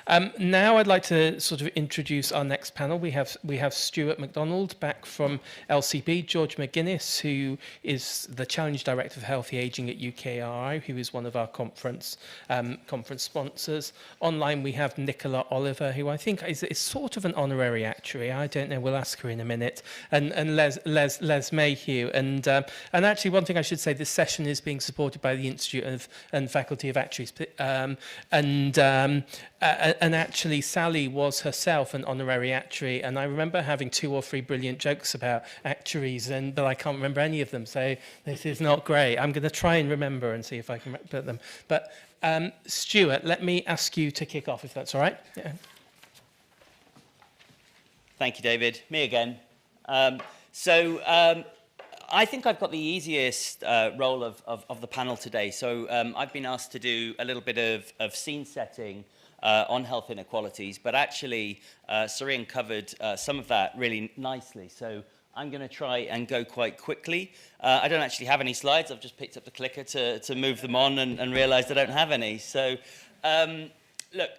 Now I'd like to sort of introduce our next panel. We have Stuart McDonald back from LCB, George MacGinnis, who is the Challenge Director of Healthy Aging at UKRI, who is one of our conference sponsors. Online we have Nicola Oliver, who I think is sort of an honorary actuary. I don't know. We'll ask her in a minute. And Les Mayhew. And actually, one thing I should say: this session is being supported by the Institute and Faculty of Actuaries. And actually, Sally was herself an honorary actuary, and I remember having 2 or 3 brilliant jokes about actuaries, but I can't remember any of them, so this is not great. I'm going to try and remember and see if I can put them. But Stuart, let me ask you to kick off, if that's all right. Yeah. Thank you, David. Me again. I think I've got the easiest role of the panel today. So I've been asked to do a little bit of scene setting on health inequalities, but actually Sareen covered some of that really nicely. So I'm going to try and go quite quickly. I don't actually have any slides. I've just picked up the clicker to move them on and realized I don't have any. So look,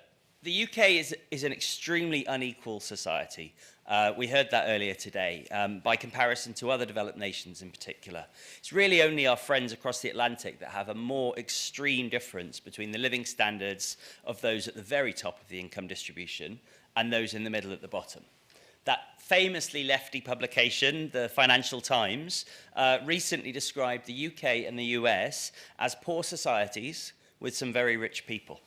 the UK is an extremely unequal society. We heard that earlier today, by comparison to other developed nations in particular. It's really only our friends across the Atlantic that have a more extreme difference between the living standards of those at the very top of the income distribution and those in the middle at the bottom. That famously lefty publication, the Financial Times, recently described the UK and the US as poor societies with some very rich people.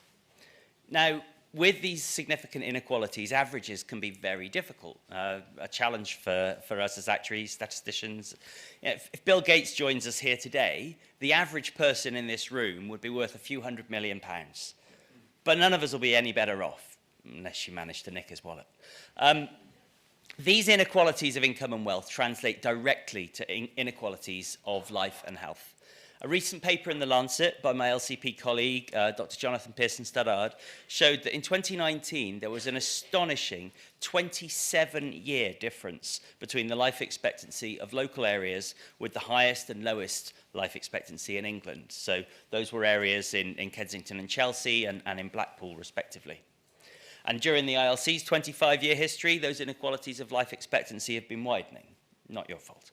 Now, with these significant inequalities, averages can be very difficult, a challenge for us as actuaries, statisticians. If Bill Gates joins us here today, the average person in this room would be worth a few £100 million. But none of us will be any better off, unless you manage to nick his wallet. These inequalities of income and wealth translate directly to inequalities of life and health. A recent paper in The Lancet by my LCP colleague, Dr. Jonathan Pearson-Stoddard, showed that in 2019 there was an astonishing 27-year difference between the life expectancy of local areas with the highest and lowest life expectancy in England. So those were areas in Kensington and Chelsea and in Blackpool, respectively. And during the ILC's 25-year history, those inequalities of life expectancy have been widening. Not your fault.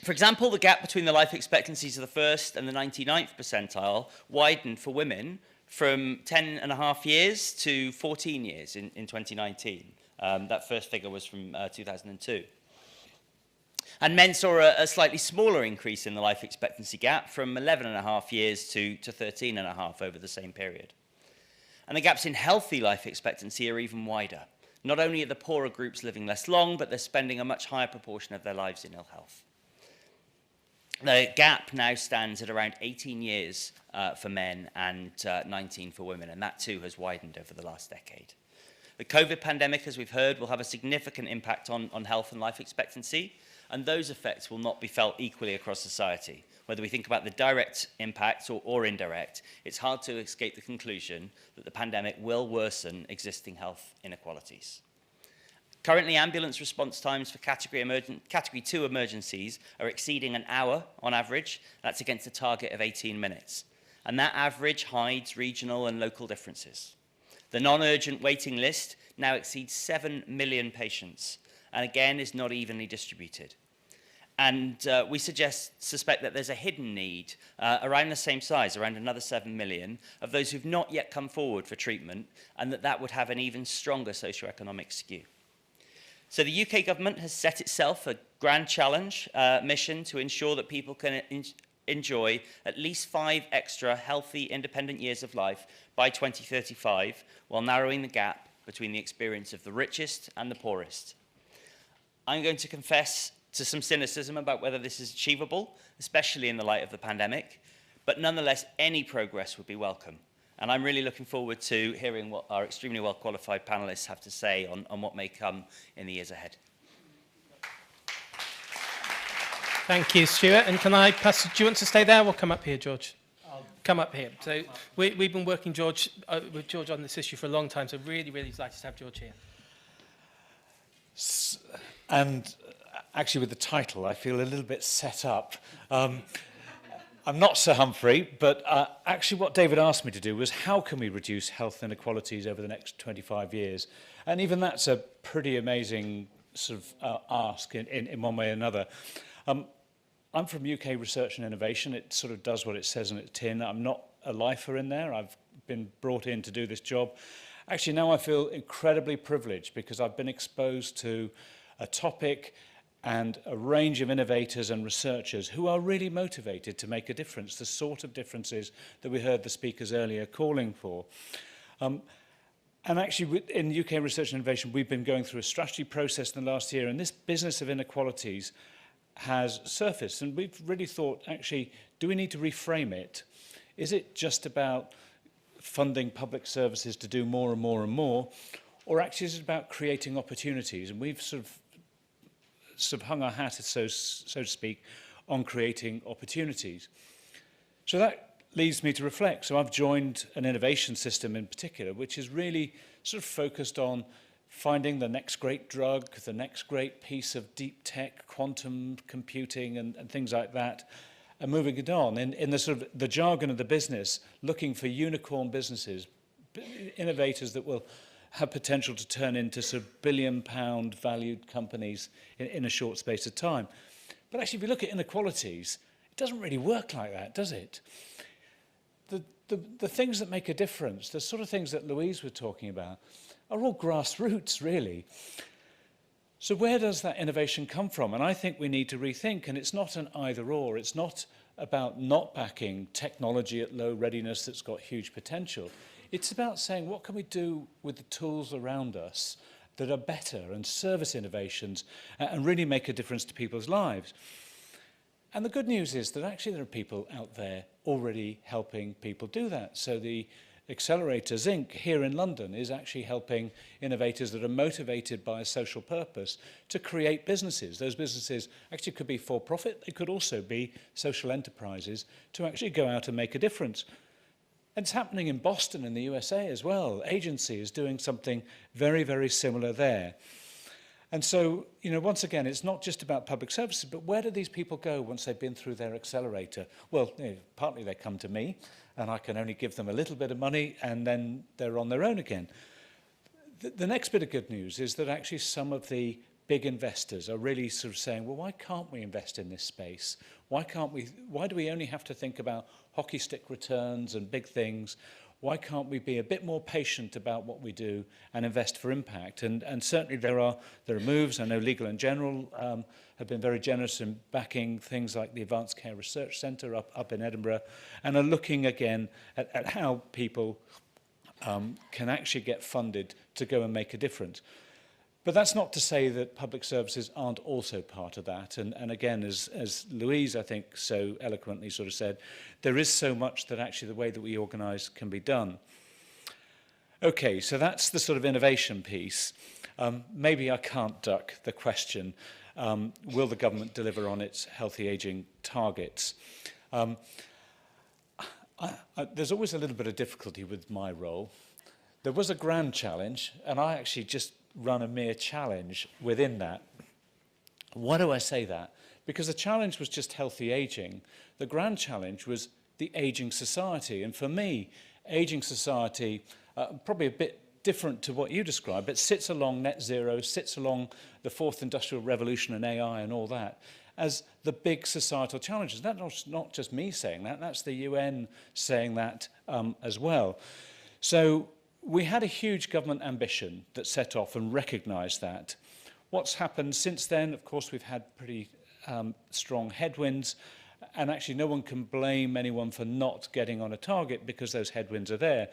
For example, the gap between the life expectancies of the first and the 99th percentile widened for women from 10.5 years to 14 years in 2019. That first figure was from 2002. And men saw a slightly smaller increase in the life expectancy gap from 11.5 years to 13.5 over the same period. And the gaps in healthy life expectancy are even wider. Not only are the poorer groups living less long, but they're spending a much higher proportion of their lives in ill health. The gap now stands at around 18 years for men and 19 for women, and that too has widened over the last decade. The COVID pandemic, as we've heard, will have a significant impact on health and life expectancy, and those effects will not be felt equally across society. Whether we think about the direct impacts or indirect, it's hard to escape the conclusion that the pandemic will worsen existing health inequalities. Currently, ambulance response times for Category 2 emergencies are exceeding an hour on average. That's against a target of 18 minutes. And that average hides regional and local differences. The non-urgent waiting list now exceeds 7 million patients, and again is not evenly distributed. And we suspect that there's a hidden need around the same size, around another 7 million, of those who've not yet come forward for treatment, and that would have an even stronger socioeconomic skew. So the UK government has set itself a grand challenge mission to ensure that people can enjoy at least 5 extra healthy, independent years of life by 2035, while narrowing the gap between the experience of the richest and the poorest. I'm going to confess to some cynicism about whether this is achievable, especially in the light of the pandemic, but nonetheless, any progress would be welcome. And I'm really looking forward to hearing what our extremely well-qualified panelists have to say on what may come in the years ahead. Thank you, Stuart. And can I pass, do you want to stay there or come up here, George? Come up here. So we've been working with George on this issue for a long time, so really delighted to have George here. And actually with the title, I feel a little bit set up. I'm not Sir Humphrey, but actually what David asked me to do was how can we reduce health inequalities over the next 25 years? And even that's a pretty amazing sort of ask in one way or another. I'm from UK Research and Innovation. It sort of does what it says on its tin. I'm not a lifer in there. I've been brought in to do this job. Actually, now I feel incredibly privileged because I've been exposed to a topic and a range of innovators and researchers who are really motivated to make a difference, the sort of differences that we heard the speakers earlier calling for. And actually, in UK Research and Innovation, we've been going through a strategy process in the last year, and this business of inequalities has surfaced. And we've really thought, actually, do we need to reframe it? Is it just about funding public services to do more and more and more? Or actually, is it about creating opportunities? And we've sort of hung our hat, so to speak, on creating opportunities. So that leads me to reflect. So I've joined an innovation system in particular, which is really sort of focused on finding the next great drug, the next great piece of deep tech, quantum computing and things like that, and moving it on in the sort of the jargon of the business, looking for unicorn businesses, innovators that will have potential to turn into sort of billion-pound valued companies in a short space of time. But actually, if you look at inequalities, it doesn't really work like that, does it? The things that make a difference, the sort of things that Louise was talking about, are all grassroots, really. So where does that innovation come from? And I think we need to rethink, and it's not an either-or. It's not about not backing technology at low readiness that's got huge potential. It's about saying, what can we do with the tools around us that are better and service innovations and really make a difference to people's lives? And the good news is that actually there are people out there already helping people do that. So the Accelerator Zinc here in London is actually helping innovators that are motivated by a social purpose to create businesses. Those businesses actually could be for profit. They could also be social enterprises to actually go out and make a difference. It's happening in Boston in the USA as well. Agency is doing something very, very similar there. And so, you know, once again, it's not just about public services, but where do these people go once they've been through their accelerator? Well, you know, partly they come to me, and I can only give them a little bit of money, and then they're on their own again. The next bit of good news is that actually some of the big investors are really sort of saying, well, why can't we invest in this space? Why do we only have to think about hockey stick returns and big things? Why can't we be a bit more patient about what we do and invest for impact? And certainly there are moves. I know Legal and General have been very generous in backing things like the Advanced Care Research Centre up in Edinburgh, and are looking again at how people can actually get funded to go and make a difference. But that's not to say that public services aren't also part of that. And again, as Louise, I think, so eloquently sort of said, there is so much that actually the way that we organise can be done. Okay, so that's the sort of innovation piece. Maybe I can't duck the question, will the government deliver on its healthy ageing targets? There's always a little bit of difficulty with my role. There was a grand challenge, and I actually just run a mere challenge within that. Why do I say that? Because the challenge was just healthy ageing. The grand challenge was the ageing society. And for me, ageing society, probably a bit different to what you described, but sits along net zero, sits along the fourth industrial revolution and AI and all that, as the big societal challenges. That's not just me saying that, that's the UN saying that as well. So we had a huge government ambition that set off and recognised that. What's happened since then, of course, we've had pretty strong headwinds, and actually no one can blame anyone for not getting on a target because those headwinds are there.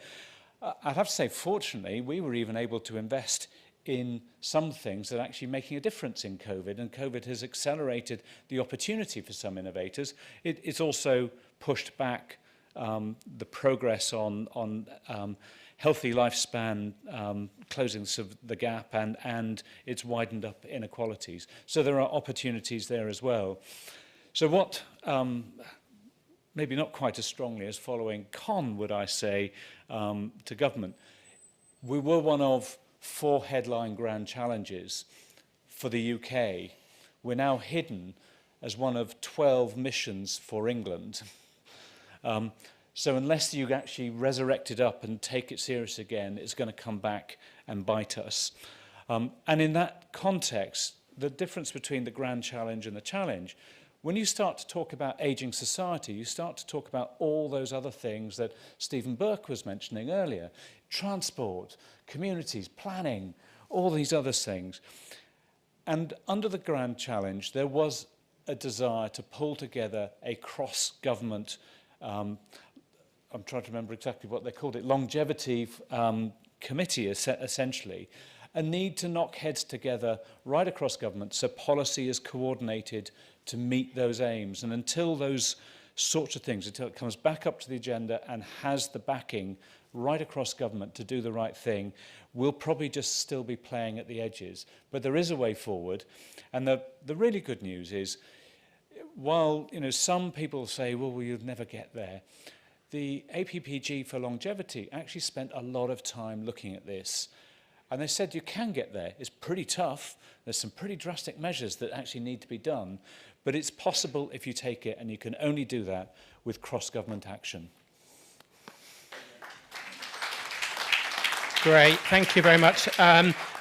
I'd have to say, fortunately, we were even able to invest in some things that are actually making a difference in COVID, and COVID has accelerated the opportunity for some innovators. It's also pushed back the progress on healthy lifespan, closing the gap, and it's widened up inequalities. So there are opportunities there as well. So what, maybe not quite as strongly as following Con, would I say, to government, we were one of 4 headline grand challenges for the UK. We're now hidden as one of 12 missions for England. So unless you actually resurrect it up and take it serious again, it's going to come back and bite us. And in that context, the difference between the grand challenge and the challenge, when you start to talk about ageing society, you start to talk about all those other things that Stephen Burke was mentioning earlier. Transport, communities, planning, all these other things. And under the grand challenge, there was a desire to pull together a cross-government, I'm trying to remember exactly what they called it, longevity committee, essentially, a need to knock heads together right across government so policy is coordinated to meet those aims. And until those sorts of things, until it comes back up to the agenda and has the backing right across government to do the right thing, we'll probably just still be playing at the edges. But there is a way forward. And the really good news is, while some people say, well, we'll never get there, the APPG for longevity actually spent a lot of time looking at this. And they said you can get there. It's pretty tough. There's some pretty drastic measures that actually need to be done. But it's possible if you take it, and you can only do that with cross-government action. Great, thank you very much.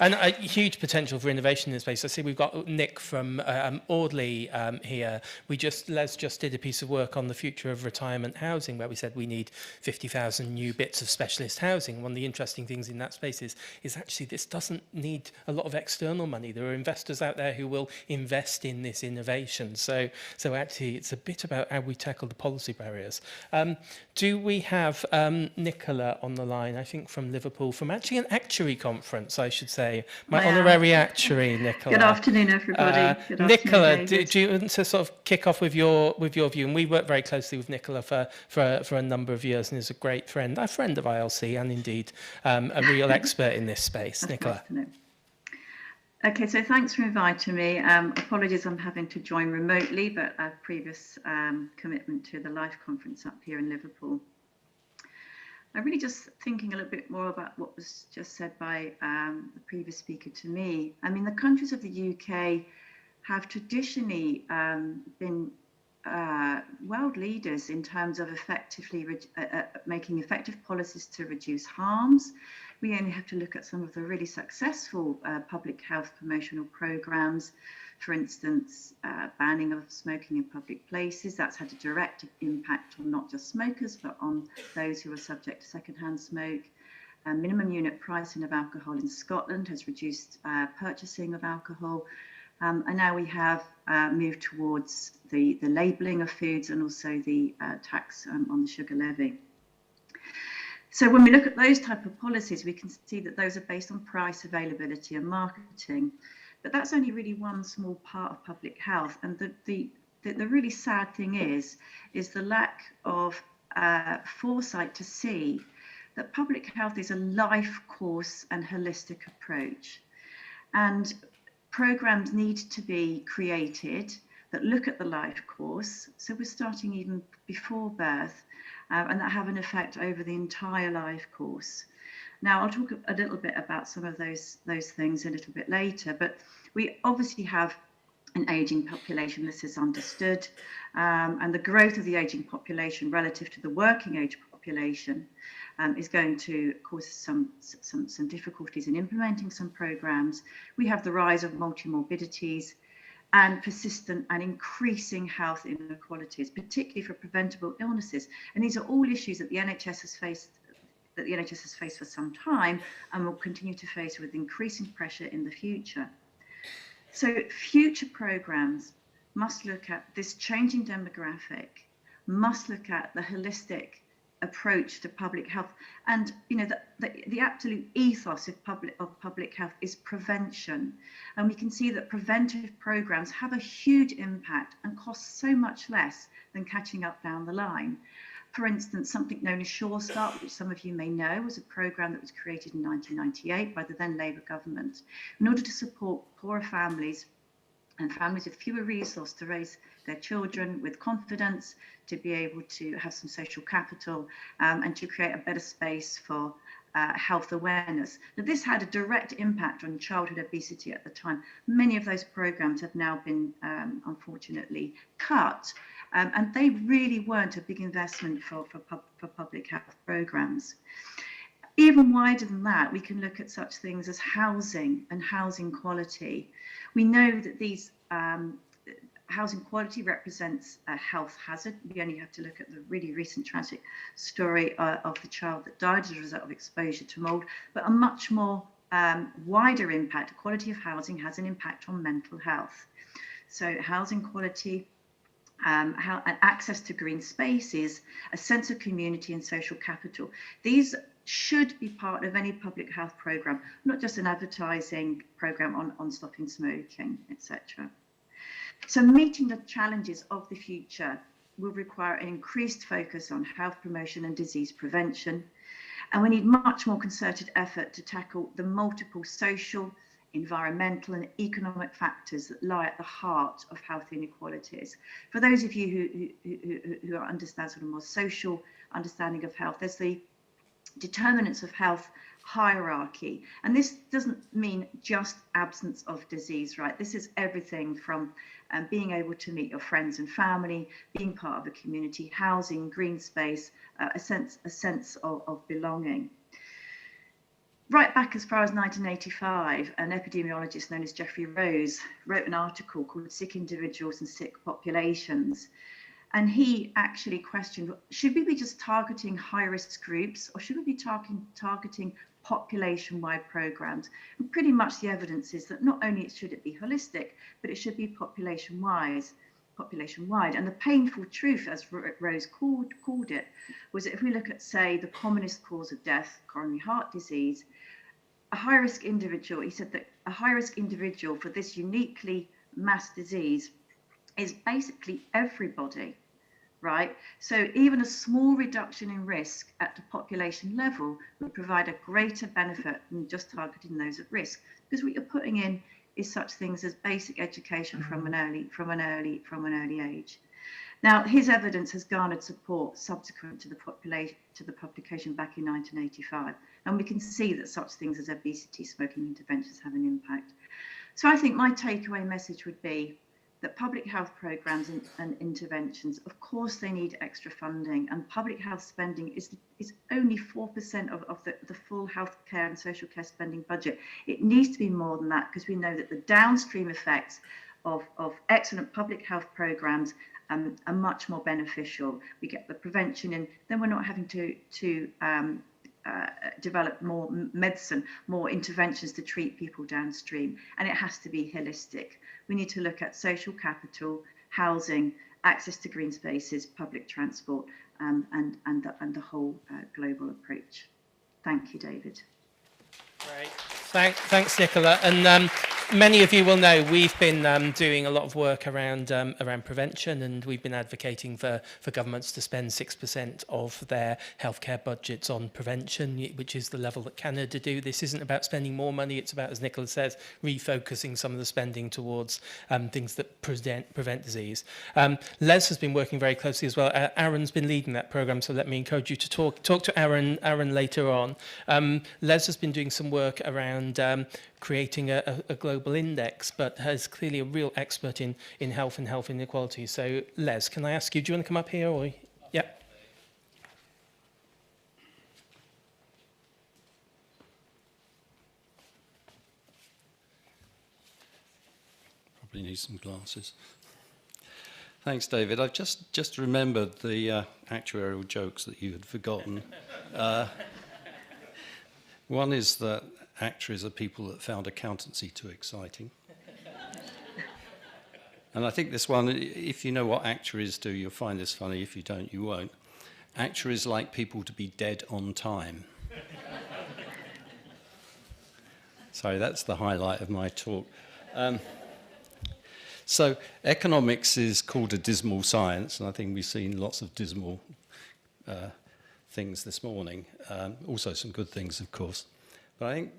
And a huge potential for innovation in this space. I see we've got Nick from Audley here. Les just did a piece of work on the future of retirement housing, where we said we need 50,000 new bits of specialist housing. One of the interesting things in that space is actually this doesn't need a lot of external money. There are investors out there who will invest in this innovation. So actually, it's a bit about how we tackle the policy barriers. Do we have Nicola on the line, I think from Liverpool, from actually an actuary conference, I should say. My honorary actuary, Nicola. Good afternoon, everybody. Good Nicola, afternoon, do you want to sort of kick off with your view? And we work very closely with Nicola for a number of years, and is a great friend, a friend of ILC, and indeed a real expert in this space. Nicola. Okay, so thanks for inviting me. Apologies, I'm having to join remotely, but I have previous commitment to the Life conference up here in Liverpool. I'm really just thinking a little bit more about what was just said by the previous speaker to me. I mean, the countries of the UK have traditionally been world leaders in terms of effectively making effective policies to reduce harms. We only have to look at some of the really successful public health promotional programs. For instance, banning of smoking in public places. That's had a direct impact on not just smokers, but on those who are subject to secondhand smoke. Minimum unit pricing of alcohol in Scotland has reduced purchasing of alcohol. And now we have moved towards the labelling of foods and also the tax on the sugar levy. So when we look at those type of policies, we can see that those are based on price, availability and marketing. But that's only really one small part of public health. And the really sad thing is the lack of foresight to see that public health is a life course and holistic approach. And programs need to be created that look at the life course. So we're starting even before birth, and that have an effect over the entire life course. Now, I'll talk a little bit about some of those things a little bit later, but we obviously have an ageing population. This is understood, and the growth of the ageing population relative to the working age population is going to cause some difficulties in implementing some programs. We have the rise of multimorbidities and persistent and increasing health inequalities, particularly for preventable illnesses. And these are all issues that the NHS has faced for some time and will continue to face with increasing pressure in the future. So future programs must look at this changing demographic, must look at the holistic approach to public health. And the absolute ethos of public health is prevention. And we can see that preventive programs have a huge impact and cost so much less than catching up down the line. For instance, something known as Sure Start, which some of you may know, was a program that was created in 1998 by the then Labour government in order to support poorer families and families with fewer resources to raise their children with confidence, to be able to have some social capital, and to create a better space for health awareness. Now, this had a direct impact on childhood obesity at the time. Many of those programs have now been, unfortunately, cut, and they really weren't a big investment for public health programs. Even wider than that, we can look at such things as housing and housing quality. We know that these housing quality represents a health hazard. We only have to look at the really recent tragic story of the child that died as a result of exposure to mold, but a much more wider impact. Quality of housing has an impact on mental health. So housing quality, and access to green spaces, a sense of community and social capital. These should be part of any public health programme, not just an advertising programme on stopping smoking, etc. So meeting the challenges of the future will require an increased focus on health promotion and disease prevention. And we need much more concerted effort to tackle the multiple social, environmental and economic factors that lie at the heart of health inequalities. For those of you who understand sort of more social understanding of health, there's the determinants of health hierarchy. And this doesn't mean just absence of disease, right? This is everything from being able to meet your friends and family, being part of a community, housing, green space, a sense of belonging. Right back as far as 1985, an epidemiologist known as Geoffrey Rose wrote an article called Sick Individuals and Sick Populations. And he actually questioned, should we be just targeting high-risk groups, or should we be targeting population-wide programs? And pretty much the evidence is that not only should it be holistic, but it should be population-wide. And the painful truth, as Rose called it, was that if we look at, say, the commonest cause of death, coronary heart disease, a high-risk individual, he said that a high-risk individual for this uniquely mass disease is basically everybody, right? So even a small reduction in risk at the population level would provide a greater benefit than just targeting those at risk, because what you're putting in is such things as basic education from an early age. Now, his evidence has garnered support subsequent to the publication back in 1985, and we can see that such things as obesity smoking interventions have an impact. So I think my takeaway message would be that public health programs and interventions, of course, they need extra funding, and public health spending is only 4% of the full healthcare and social care spending budget. It needs to be more than that, because we know that the downstream effects of excellent public health programs are much more beneficial. We get the prevention, and then we're not having to develop more medicine, more interventions to treat people downstream, and it has to be holistic. We need to look at social capital, housing, access to green spaces, public transport, and the whole global approach. Thank you, David. Great. Thanks, Nicola. And many of you will know we've been doing a lot of work around prevention, and we've been advocating for governments to spend 6% of their healthcare budgets on prevention, which is the level that Canada do. This isn't about spending more money. It's about, as Nicola says, refocusing some of the spending towards things that prevent disease. Les has been working very closely as well. Aaron's been leading that program, so let me encourage you to talk to Aaron later on. Les has been doing some work around creating a global index, but has clearly a real expert in health and health inequality. So, Les, can I ask you, do you want to come up here? Or yeah. Probably need some glasses. Thanks, David. I've just remembered the actuarial jokes that you had forgotten. One is that actuaries are people that found accountancy too exciting. And I think this one, if you know what actuaries do, you'll find this funny. If you don't, you won't. Actuaries like people to be dead on time. Sorry, that's the highlight of my talk. So economics is called a dismal science, and I think we've seen lots of dismal things this morning. Also some good things, of course. But I think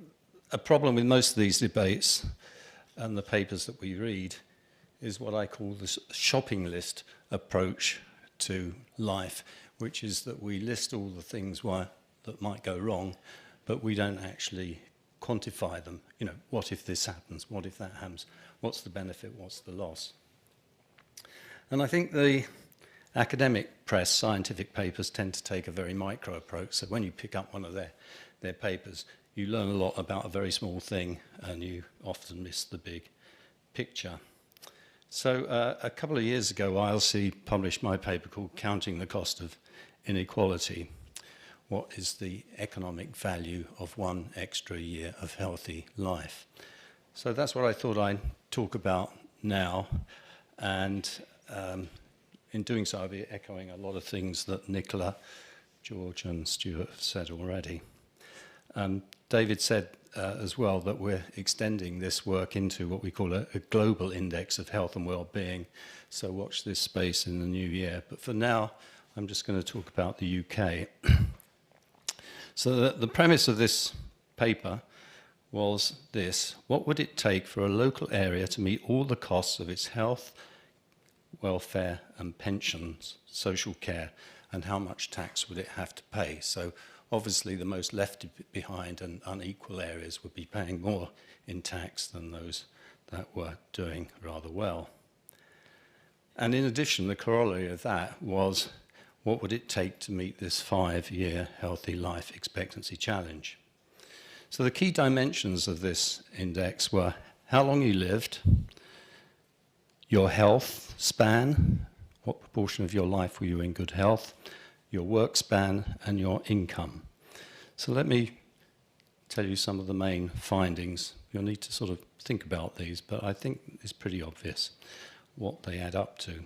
a problem with most of these debates and the papers that we read is what I call the shopping list approach to life, which is that we list all the things that might go wrong, but we don't actually quantify them. You know, what if this happens? What if that happens? What's the benefit? What's the loss? And I think the academic press, scientific papers, tend to take a very micro approach. So when you pick up one of their papers, you learn a lot about a very small thing, and you often miss the big picture. So a couple of years ago, ILC published my paper called Counting the Cost of Inequality. What is the economic value of one extra year of healthy life? So that's what I thought I'd talk about now. And in doing so, I'll be echoing a lot of things that Nicola, George and Stuart have said already. David said as well that we're extending this work into what we call a global index of health and well-being. So watch this space in the new year. But for now, I'm just going to talk about the UK. So the premise of this paper was this: what would it take for a local area to meet all the costs of its health, welfare and pensions, social care, and how much tax would it have to pay? So obviously the most left behind and unequal areas would be paying more in tax than those that were doing rather well. And in addition, the corollary of that was, what would it take to meet this 5-year healthy life expectancy challenge? So the key dimensions of this index were how long you lived, your health span, what proportion of your life were you in good health, your work span, and your income. So let me tell you some of the main findings. You'll need to sort of think about these, but I think it's pretty obvious what they add up to.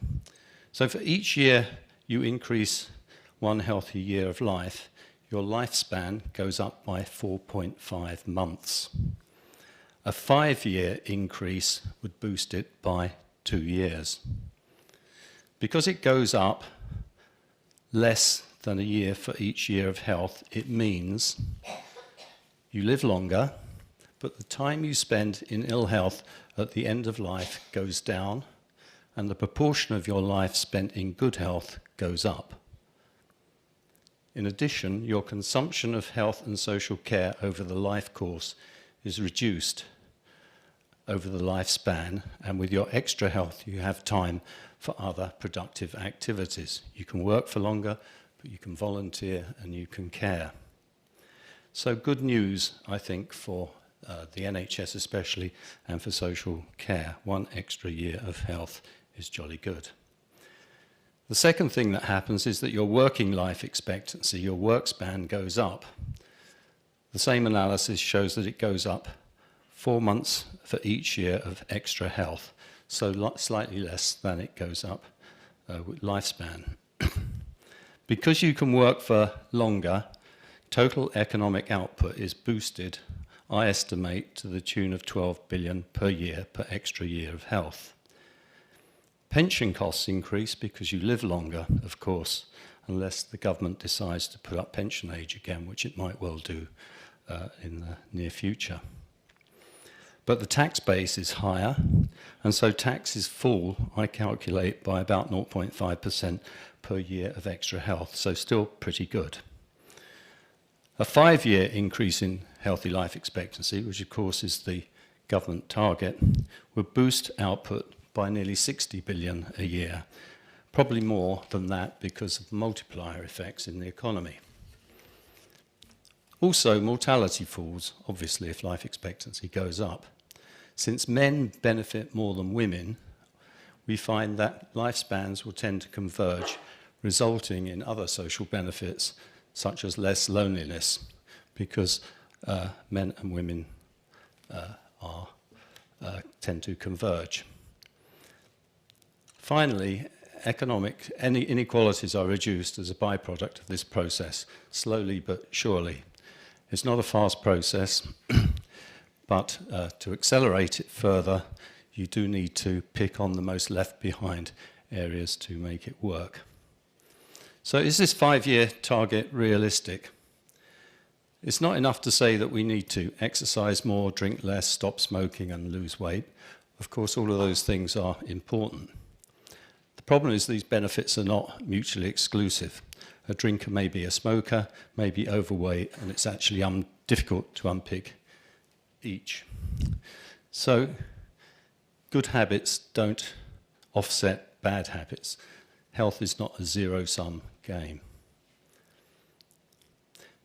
So for each year you increase one healthy year of life, your lifespan goes up by 4.5 months. A 5-year increase would boost it by 2 years. Because it goes up less than a year for each year of health, it means you live longer, but the time you spend in ill health at the end of life goes down, and the proportion of your life spent in good health goes up. In addition, your consumption of health and social care over the life course is reduced over the lifespan, and with your extra health you have time for other productive activities. You can work for longer, but you can volunteer and you can care. So good news, I think, for the NHS especially, and for social care. 1 extra year of health is jolly good. The second thing that happens is that your working life expectancy, your work span, goes up. The same analysis shows that it goes up 4 months for each year of extra health, so slightly less than it goes up with lifespan. Because you can work for longer, total economic output is boosted, I estimate, to the tune of 12 billion per year per extra year of health. Pension costs increase because you live longer, of course, unless the government decides to put up pension age again, which it might well do in the near future. But the tax base is higher, and so taxes fall, I calculate, by about 0.5% per year of extra health, so still pretty good. A 5-year increase in healthy life expectancy, which of course is the government target, would boost output by nearly 60 billion a year, probably more than that because of multiplier effects in the economy. Also, mortality falls, obviously, if life expectancy goes up. Since men benefit more than women, we find that lifespans will tend to converge, resulting in other social benefits, such as less loneliness, because men and women tend to converge. Finally, economic inequalities are reduced as a byproduct of this process, slowly but surely. It's not a fast process, but to accelerate it further, you do need to pick on the most left behind areas to make it work. So is this 5-year target realistic? It's not enough to say that we need to exercise more, drink less, stop smoking and lose weight. Of course, all of those things are important. The problem is these benefits are not mutually exclusive, A drinker may be a smoker, may be overweight, and it's actually difficult to unpick each. So good habits don't offset bad habits. Health is not a zero-sum game.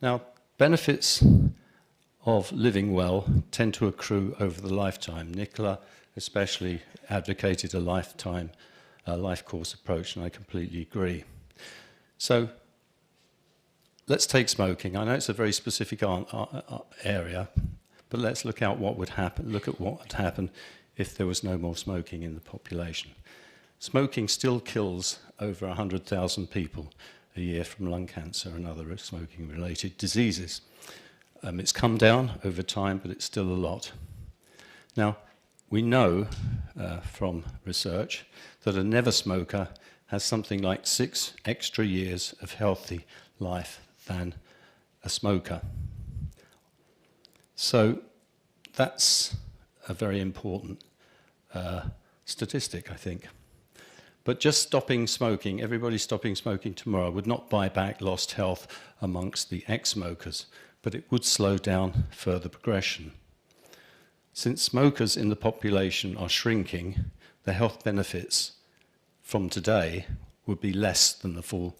Now, benefits of living well tend to accrue over the lifetime. Nicola especially advocated a life course approach, and I completely agree. So let's take smoking. I know it's a very specific area, but let's look at what would happen if there was no more smoking in the population. Smoking still kills over 100,000 people a year from lung cancer and other smoking-related diseases. It's come down over time, but it's still a lot. Now, we know from research that a never smoker has something like 6 extra years of healthy life than a smoker. So that's a very important statistic, I think. But just stopping smoking, everybody stopping smoking tomorrow, would not buy back lost health amongst the ex-smokers, but it would slow down further progression. Since smokers in the population are shrinking, the health benefits from today would be less than the full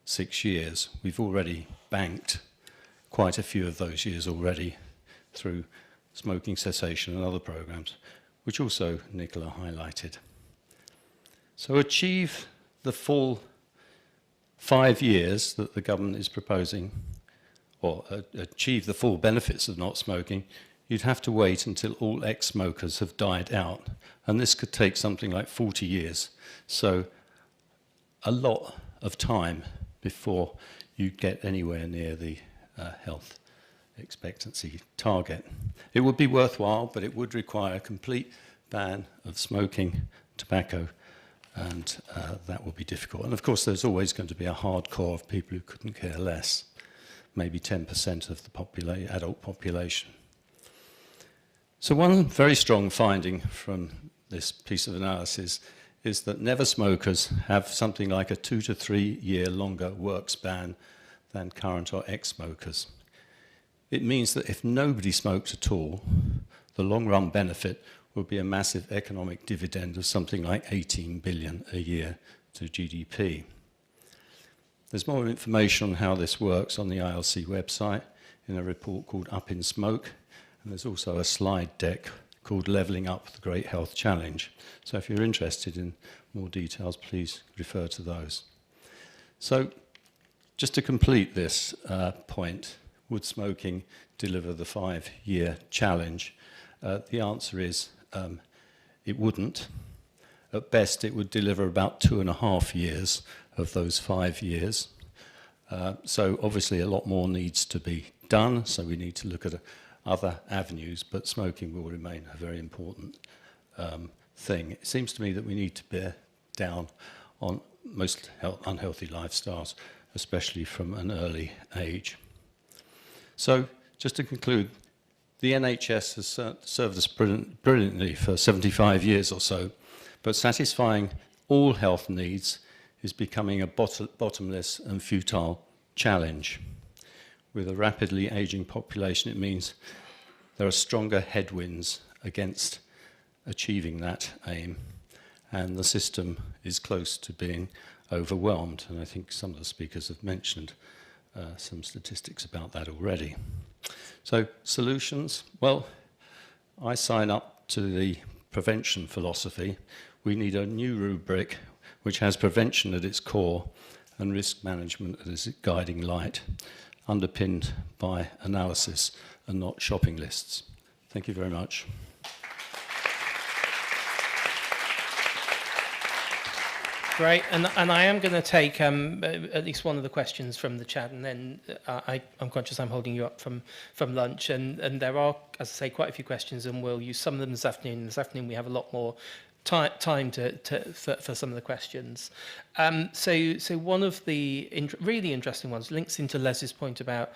6 years. We've already banked quite a few of those years already through smoking cessation and other programs, which also Nicola highlighted. So achieve the full 5 years that the government is proposing, or achieve the full benefits of not smoking, you'd have to wait until all ex-smokers have died out. And this could take something like 40 years. So a lot of time before you get anywhere near the health expectancy target. It would be worthwhile, but it would require a complete ban of smoking, tobacco, and that will be difficult. And of course, there's always going to be a hardcore of people who couldn't care less, maybe 10% of the adult population. So one very strong finding from this piece of analysis is that never smokers have something like a 2 to 3 year longer work span than current or ex-smokers. It means that if nobody smoked at all, the long-run benefit would be a massive economic dividend of something like 18 billion a year to GDP. There's more information on how this works on the ILC website in a report called Up in Smoke, and there's also a slide deck called Levelling Up the Great Health Challenge. So if you're interested in more details, please refer to those. So just to complete this point, would smoking deliver the 5-year challenge? The answer is it wouldn't. At best, it would deliver about 2.5 years of those 5 years. So obviously a lot more needs to be done, so we need to look at other avenues, but smoking will remain a very important thing. It seems to me that we need to bear down on most unhealthy lifestyles, especially from an early age. So just to conclude, the NHS has served us brilliantly for 75 years or so, but satisfying all health needs is becoming a bottomless and futile challenge. With a rapidly aging population, it means there are stronger headwinds against achieving that aim, and the system is close to being overwhelmed. And I think some of the speakers have mentioned some statistics about that already. So solutions, well, I sign up to the prevention philosophy. We need a new rubric which has prevention at its core and risk management as its guiding light, underpinned by analysis and not shopping lists. Thank you very much. Great, and I am going to take at least one of the questions from the chat, and then I'm conscious I'm holding you up from lunch, and there are, as I say, quite a few questions, and we'll use some of them this afternoon. This afternoon we have a lot more time for some of the questions. So one of the really interesting ones links into Les's point about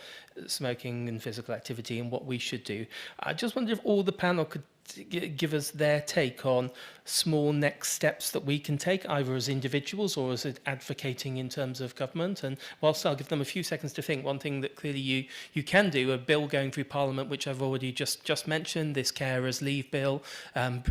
smoking and physical activity and what we should do. I just wonder if all the panel could give us their take on small next steps that we can take, either as individuals or as advocating in terms of government. And whilst I'll give them a few seconds to think, one thing that clearly you can do, a bill going through Parliament, which I've already just mentioned, this carers leave bill,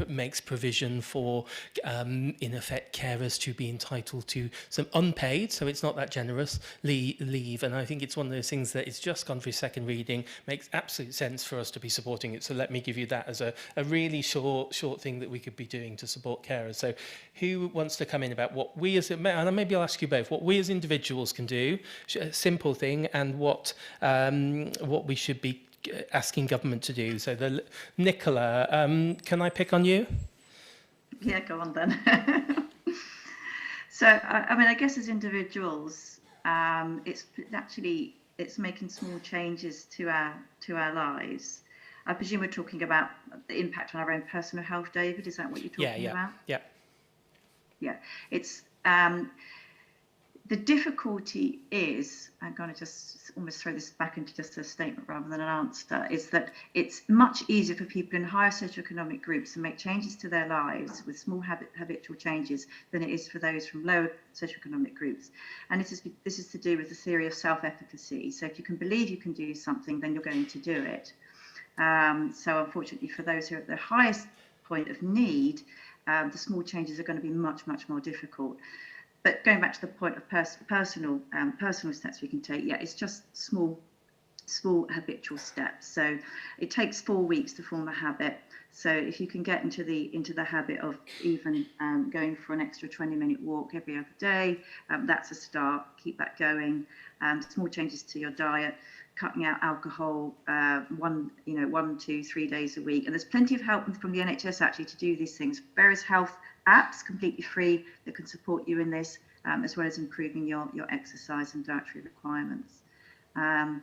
makes provision for, in effect, carers to be entitled to some unpaid, so it's not that generous, leave. And I think it's one of those things that it's just gone through second reading, makes absolute sense for us to be supporting it. So let me give you that as a really short thing that we could be doing to support carers. So who wants to come in about what we as, and maybe I'll ask you both, what we as individuals can do, a simple thing, and what we should be asking government to do. So Nicola, can I pick on you? Yeah, go on then. So, I mean, I guess as individuals, it's making small changes to our lives. I presume we're talking about the impact on our own personal health, David. Is that what you're talking about? Yeah. It's the difficulty is, I'm going to just almost throw this back into just a statement rather than an answer, is that it's much easier for people in higher socioeconomic groups to make changes to their lives with small habitual changes than it is for those from lower socioeconomic groups. And this is to do with the theory of self-efficacy. So if you can believe you can do something, then you're going to do it. So unfortunately for those who are at the highest point of need, the small changes are going to be much more difficult. But going back to the point of personal steps we can take, it's just small habitual steps. So it takes 4 weeks to form a habit. So if you can get into the habit of even going for an extra 20-minute walk every other day, that's a start. Keep that going. Small changes to your diet, cutting out alcohol 1, 2, 3 days a week. And there's plenty of help from the NHS actually to do these things. Various health apps completely free that can support you in this, as well as improving your exercise and dietary requirements.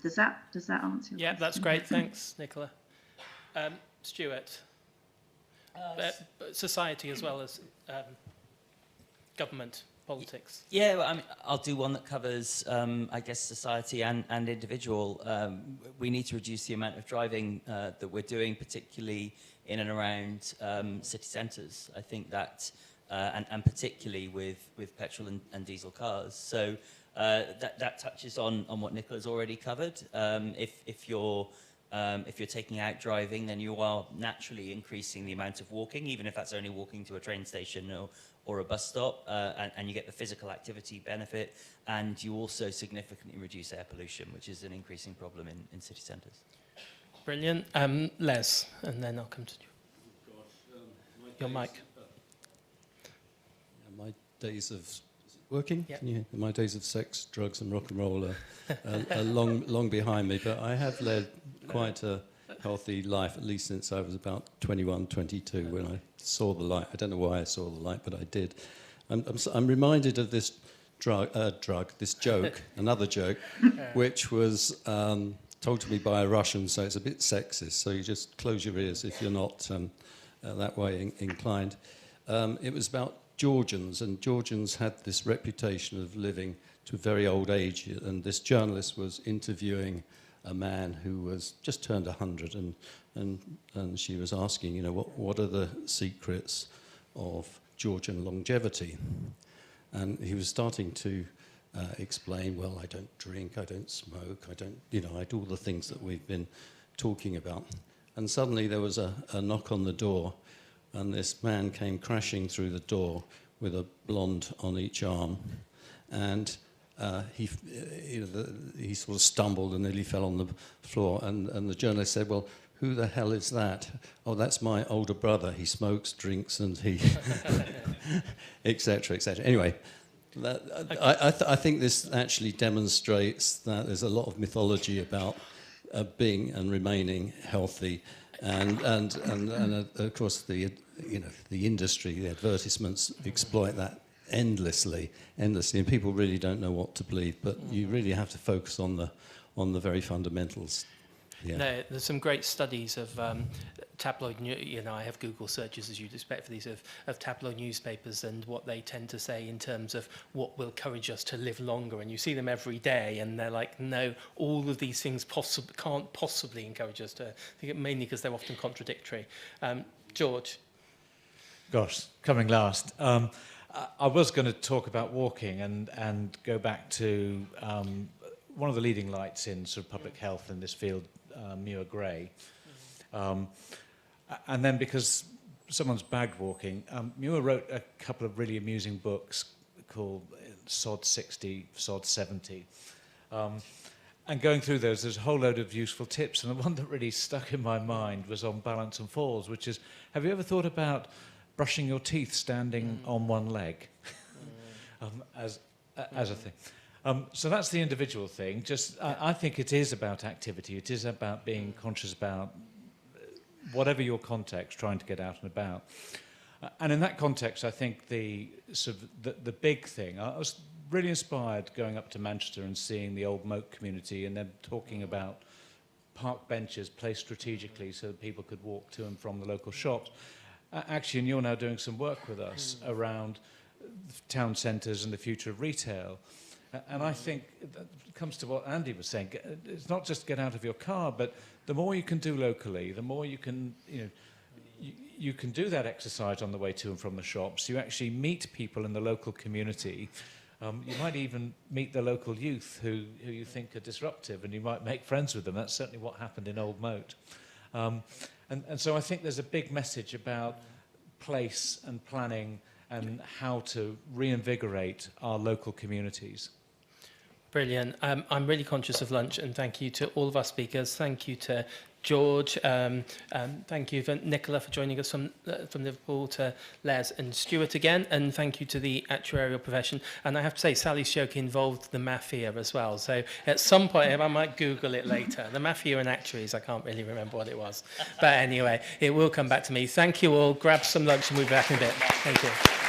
Does that answer your question? Yeah, that's great. Thanks, Nicola. Stuart, society as well as government politics. Yeah, well, I mean, I'll do one that covers, I guess, society and individual. We need to reduce the amount of driving that we're doing, particularly in and around city centres. I think that, and particularly with petrol and diesel cars. So that touches on what Nicola's already covered. If you're taking out driving, then you are naturally increasing the amount of walking, even if that's only walking to a train station or a bus stop, and you get the physical activity benefit, and you also significantly reduce air pollution, which is an increasing problem in city centres. Brilliant. Les, and then I'll come to you. Your mic. My days of working. Yeah. My days of sex, drugs, and rock and roll are long behind me. But I have led quite a healthy life, at least since I was about 21, 22, when I saw the light. I don't know why I saw the light, but I did. I'm reminded of this this joke, another joke, which was told to me by a Russian, so it's a bit sexist. So you just close your ears if you're not that way inclined. It was about Georgians, and Georgians had this reputation of living to a very old age, and this journalist was interviewing a man who was just turned 100, and she was asking, what are the secrets of Georgian longevity? And he was starting to explain, well, I don't drink, I don't smoke, I do all the things that we've been talking about. And suddenly there was a knock on the door, and this man came crashing through the door with a blonde on each arm, and he sort of stumbled and nearly fell on the floor, and the journalist said, well, who the hell is that? Oh, that's my older brother. He smokes, drinks, and he... etc., etc. Anyway, I think this actually demonstrates that there's a lot of mythology about being and remaining healthy, and of course the industry, the advertisements exploit that endlessly, and people really don't know what to believe. But you really have to focus on the very fundamentals. Yeah. No, there's some great studies of tabloid, I have Google searches, as you'd expect for these, of tabloid newspapers and what they tend to say in terms of what will encourage us to live longer. And you see them every day, and they're like, no, all of these things can't possibly encourage us to, mainly because they're often contradictory. George. Gosh, coming last. I was going to talk about walking and go back to one of the leading lights in sort of public health in this field, Muir Gray. And then because someone's bagged walking, Muir wrote a couple of really amusing books called Sod 60, Sod 70. And going through those, there's a whole load of useful tips. And the one that really stuck in my mind was on balance and falls, which is, have you ever thought about brushing your teeth standing on one leg as a thing? So that's the individual thing. Just, I think it is about activity. It is about being conscious about whatever your context, trying to get out and about. And in that context, I think the big thing, I was really inspired going up to Manchester and seeing the old moat community and then talking about park benches placed strategically so that people could walk to and from the local shops. Actually, and you're now doing some work with us around town centres and the future of retail. And I think that comes to what Andy was saying. It's not just get out of your car, but the more you can do locally, the more you can, you can do that exercise on the way to and from the shops. You actually meet people in the local community. You might even meet the local youth who you think are disruptive, and you might make friends with them. That's certainly what happened in Old Moat. And so I think there's a big message about place and planning and how to reinvigorate our local communities. Brilliant. I'm really conscious of lunch, and thank you to all of our speakers. Thank you to George. Thank you for Nicola for joining us from Liverpool, to Les and Stuart again, and thank you to the actuarial profession. And I have to say, Sally's joke involved the mafia as well. So at some point, I might Google it later. The mafia and actuaries, I can't really remember what it was. But anyway, it will come back to me. Thank you all. Grab some lunch and we'll be back in a bit. Thank you.